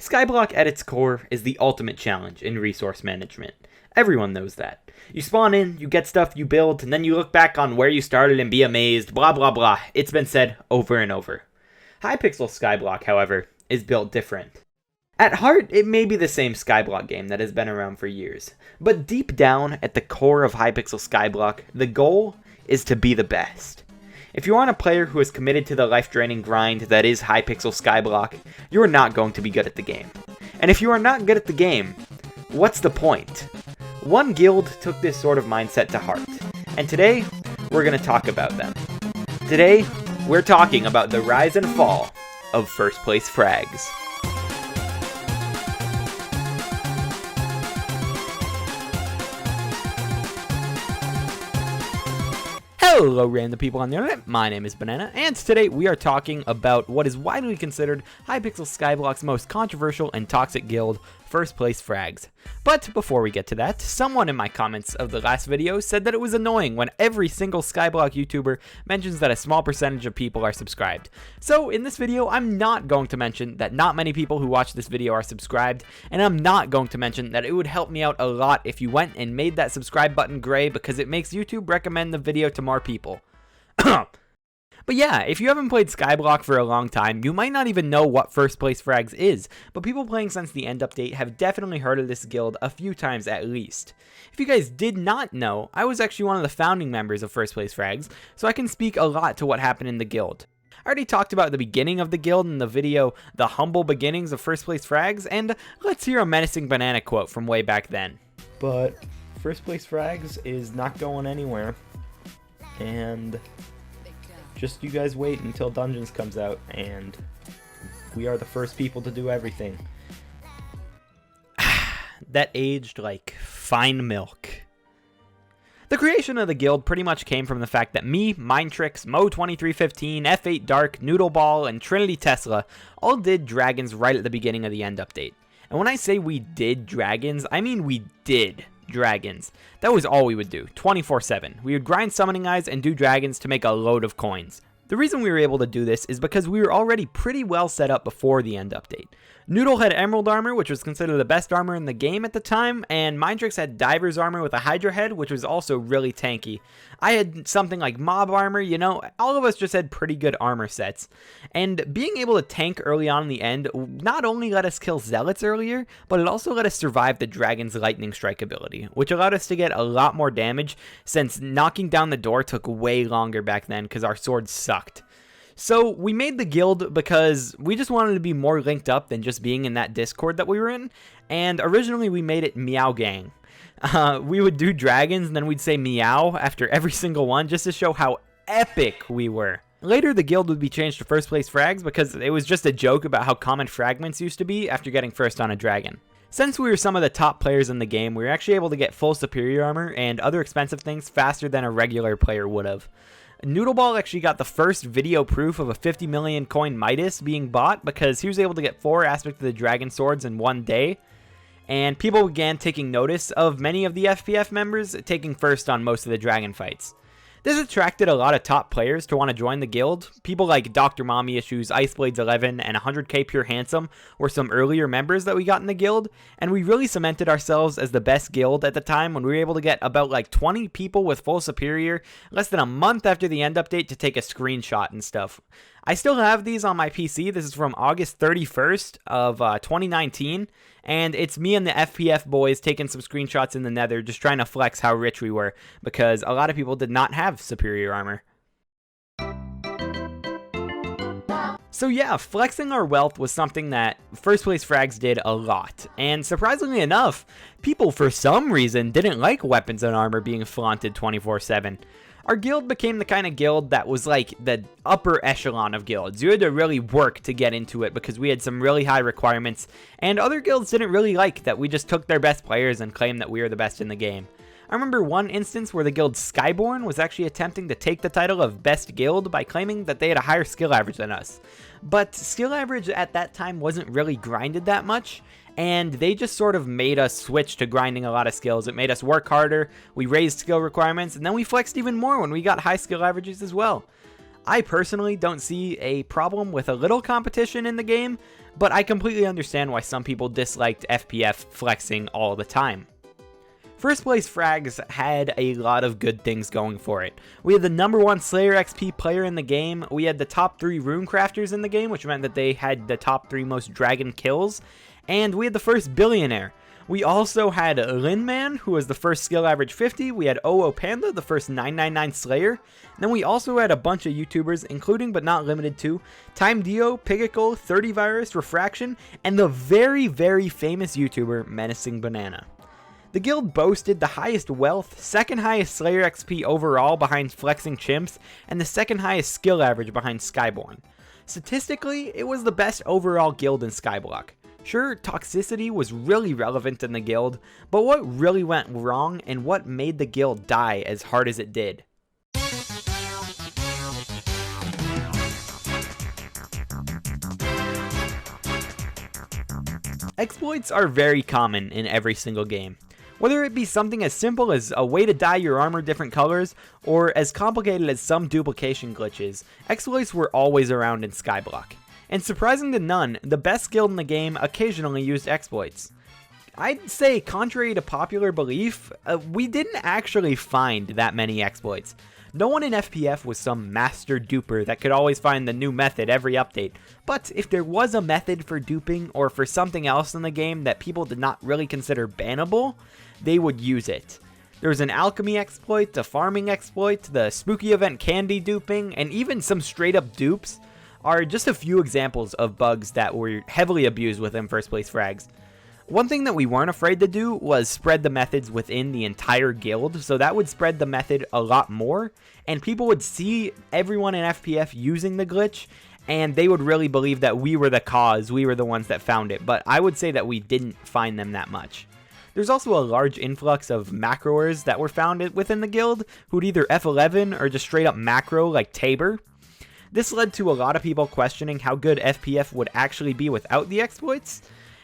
Skyblock at its core is the ultimate challenge in resource management. Everyone knows that. You spawn in, you get stuff, you build, and then you look back on where you started and be amazed, blah blah blah. It's been said over and over. Hypixel Skyblock, however, is built different. At heart, it may be the same Skyblock game that has been around for years, but deep down at the core of Hypixel Skyblock, the goal is to be the best. If you aren't a player who is committed to the life-draining grind that is Hypixel Skyblock, you are not going to be good at the game. And if you are not good at the game, what's the point? One guild took this sort of mindset to heart, and today, we're going to talk about them. Today, we're talking about the rise and fall of Place Frags. Hello random people on the internet, my name is Banana, and today we are talking about what is widely considered Hypixel Skyblock's most controversial and toxic guild, Place Frags. But before we get to that, someone in my comments of the last video said that it was annoying when every single Skyblock YouTuber mentions that a small percentage of people are subscribed. So in this video, I'm not going to mention that not many people who watch this video are subscribed, and I'm not going to mention that it would help me out a lot if you went and made that subscribe button gray because it makes YouTube recommend the video to more people. But yeah, if you haven't played Skyblock for a long time, you might not even know what Place Frags is, but people playing since the end update have definitely heard of this guild a few times at least. If you guys did not know, I was actually one of the founding members of Place Frags, so I can speak a lot to what happened in the guild. I already talked about the beginning of the guild in the video, The Humble Beginnings of Place Frags, and let's hear a menacing banana quote from way back then. But Place Frags is not going anywhere, and just you guys wait until Dungeons comes out, and we are the first people to do everything. That aged like fine milk. The creation of the guild pretty much came from the fact that me, Mindtrix, Mo2315, F8 Dark, Noodleball, and Trinity Tesla all did dragons right at the beginning of the end update. And when I say we did dragons, I mean we did dragons. That was all we would do, 24/7. We would grind summoning eyes and do dragons to make a load of coins. The reason we were able to do this is because we were already pretty well set up before the end update. Noodle had Emerald Armor, which was considered the best armor in the game at the time, and Mindtrix had Diver's Armor with a Hydra head, which was also really tanky. I had something like Mob Armor, you know, all of us just had pretty good armor sets. And being able to tank early on in the end not only let us kill Zealots earlier, but it also let us survive the Dragon's Lightning Strike ability, which allowed us to get a lot more damage since knocking down the door took way longer back then because our swords sucked. So we made the guild because we just wanted to be more linked up than just being in that Discord that we were in, and originally we made it Meow Gang. We would do dragons and then we'd say meow after every single one just to show how epic we were. Later the guild would be changed to Place Frags because it was just a joke about how common fragments used to be after getting first on a dragon. Since we were some of the top players in the game, we were actually able to get full superior armor and other expensive things faster than a regular player would have. Noodleball actually got the first video proof of a 50 million coin Midas being bought because he was able to get 4 aspects of the dragon swords in one day. And people began taking notice of many of the FPF members taking first on most of the dragon fights. This attracted a lot of top players to want to join the guild. People like Dr. Mommy Issues, Iceblades11, and 100k Pure Handsome were some earlier members that we got in the guild, and we really cemented ourselves as the best guild at the time when we were able to get about like 20 people with full superior less than a month after the end update to take a screenshot and stuff. I still have these on my PC. This is from August 31st of 2019, and it's me and the FPF boys taking some screenshots in the nether just trying to flex how rich we were because a lot of people did not have superior armor. So yeah, flexing our wealth was something that Place Frags did a lot, and surprisingly enough, people for some reason didn't like weapons and armor being flaunted 24/7. Our guild became the kind of guild that was like the upper echelon of guilds. You had to really work to get into it because we had some really high requirements, and other guilds didn't really like that we just took their best players and claimed that we were the best in the game. I remember one instance where the guild Skyborn was actually attempting to take the title of best guild by claiming that they had a higher skill average than us. But skill average at that time wasn't really grinded that much, and they just sort of made us switch to grinding a lot of skills. It made us work harder, we raised skill requirements, and then we flexed even more when we got high skill averages as well. I personally don't see a problem with a little competition in the game, but I completely understand why some people disliked FPF flexing all the time. First Place Frags had a lot of good things going for it. We had the #1 Slayer XP player in the game, we had the top 3 rune crafters in the game, which meant that they had the top 3 most dragon kills, and we had the first billionaire. We also had Linman, who was the first skill average 50, we had OO Panda, the first 999 Slayer, and then we also had a bunch of YouTubers, including but not limited to Time Dio, Pigicle, 30 Virus, Refraction, and the very, very famous YouTuber Menacing Banana. The guild boasted the highest wealth, second highest Slayer XP overall behind Flexing Chimps, and the second highest skill average behind Skyborn. Statistically, it was the best overall guild in Skyblock. Sure, toxicity was really relevant in the guild, but what really went wrong and what made the guild die as hard as it did? Exploits are very common in every single game. Whether it be something as simple as a way to dye your armor different colors, or as complicated as some duplication glitches, exploits were always around in Skyblock. And surprising to none, the best guild in the game occasionally used exploits. I'd say, contrary to popular belief, we didn't actually find that many exploits. No one in FPF was some master duper that could always find the new method every update, but if there was a method for duping or for something else in the game that people did not really consider bannable, they would use it. There was an alchemy exploit, a farming exploit, the spooky event candy duping, and even some straight up dupes are just a few examples of bugs that were heavily abused within First Place Frags. One thing that we weren't afraid to do was spread the methods within the entire guild, so that would spread the method a lot more, and people would see everyone in FPF using the glitch, and they would really believe that we were the cause, we were the ones that found it, but I would say that we didn't find them that much. There's also a large influx of macroers that were found within the guild, who'd either F11 or just straight up macro like Tabor. This led to a lot of people questioning how good FPF would actually be without the exploits.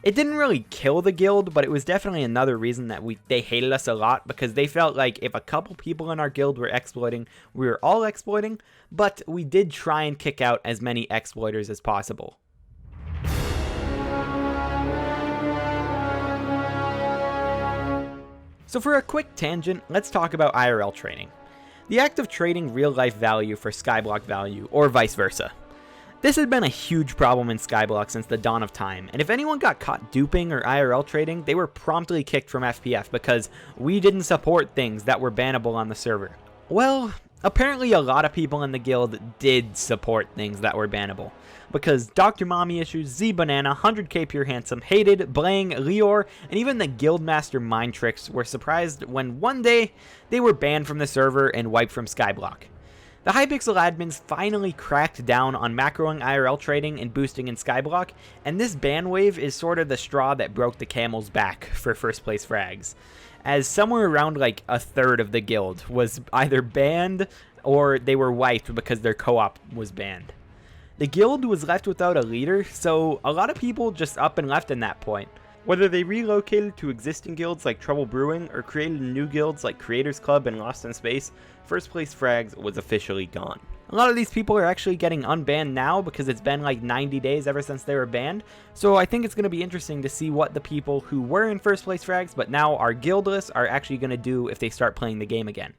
It didn't really kill the guild, but it was definitely another reason that they hated us a lot, because they felt like if a couple people in our guild were exploiting, we were all exploiting, but we did try and kick out as many exploiters as possible. So for a quick tangent, let's talk about IRL trading. The act of trading real-life value for Skyblock value, or vice versa. This had been a huge problem in Skyblock since the dawn of time, and if anyone got caught duping or IRL trading, they were promptly kicked from FPF because we didn't support things that were bannable on the server. Well, apparently a lot of people in the guild did support things that were bannable, because Dr. Mommy Issues, Z Banana, 100k Pure Handsome, Hated, Blang, Leor, and even the Guildmaster Mind Tricks were surprised when one day they were banned from the server and wiped from Skyblock. The Hypixel admins finally cracked down on macroing IRL trading and boosting in Skyblock, and this ban wave is sort of the straw that broke the camel's back for First Place Frags, as somewhere around like a third of the guild was either banned or they were wiped because their co-op was banned. The guild was left without a leader, so a lot of people just up and left in that point. Whether they relocated to existing guilds like Trouble Brewing or created new guilds like Creators Club and Lost in Space, First Place Frags was officially gone. A lot of these people are actually getting unbanned now because it's been like 90 days ever since they were banned, so I think it's going to be interesting to see what the people who were in First Place Frags but now are guildless are actually going to do if they start playing the game again.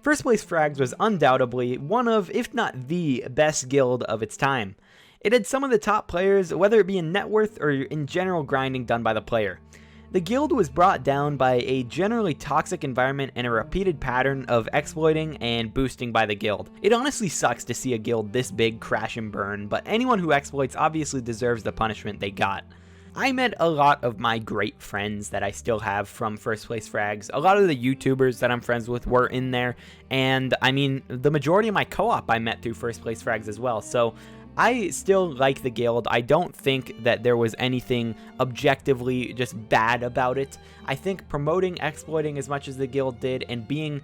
First Place Frags was undoubtedly one of, if not the, best guild of its time. It had some of the top players, whether it be in net worth or in general grinding done by the player. The guild was brought down by a generally toxic environment and a repeated pattern of exploiting and boosting by the guild. It honestly sucks to see a guild this big crash and burn, but anyone who exploits obviously deserves the punishment they got. I met a lot of my great friends that I still have from First Place Frags. A lot of the YouTubers that I'm friends with were in there, and I mean, the majority of my co-op I met through First Place Frags as well, so I still like the guild. I don't think that there was anything objectively just bad about it. I think promoting exploiting as much as the guild did and being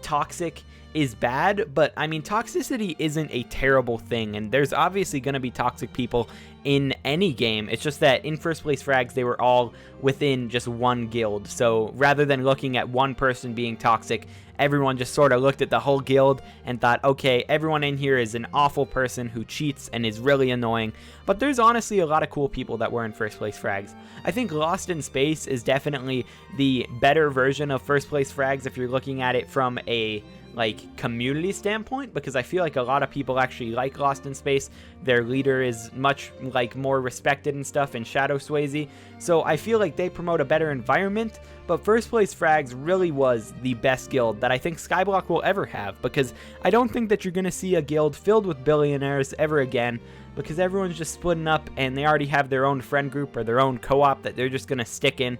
toxic is bad, but I mean, toxicity isn't a terrible thing, and there's obviously going to be toxic people in any game. It's just that in First Place Frags, they were all within just one guild. So rather than looking at one person being toxic, everyone just sort of looked at the whole guild and thought, okay, everyone in here is an awful person who cheats and is really annoying. But there's honestly a lot of cool people that were in First Place Frags. I think Lost in Space is definitely the better version of First Place Frags if you're looking at it from a like community standpoint, because I feel like a lot of people actually like Lost in Space. Their leader is much like more respected and stuff in Shadow Swayze, so I feel like they promote a better environment. But First Place Frags really was the best guild that I think Skyblock will ever have, because I don't think that you're gonna see a guild filled with billionaires ever again, because everyone's just splitting up and they already have their own friend group or their own co-op that they're just gonna stick in.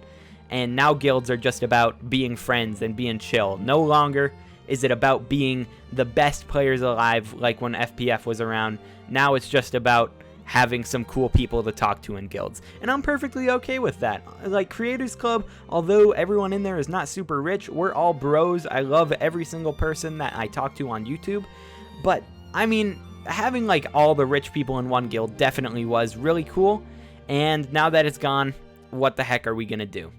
And now guilds are just about being friends and being chill. No longer is it about being the best players alive like when FPF was around. Now it's just about having some cool people to talk to in guilds. And I'm perfectly okay with that. Like Creators Club, although everyone in there is not super rich, we're all bros. I love every single person that I talk to on YouTube. But, I mean, having like all the rich people in one guild definitely was really cool. And now that it's gone, what the heck are we gonna do?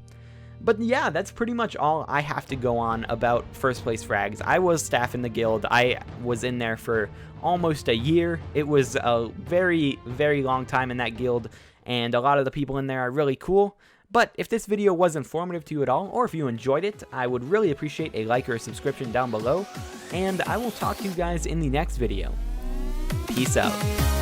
But yeah, that's pretty much all I have to go on about First Place Frags. I was staff in the guild. I was in there for almost a year. It was a very, very long time in that guild, and a lot of the people in there are really cool. But if this video was informative to you at all, or if you enjoyed it, I would really appreciate a like or a subscription down below, and I will talk to you guys in the next video. Peace out.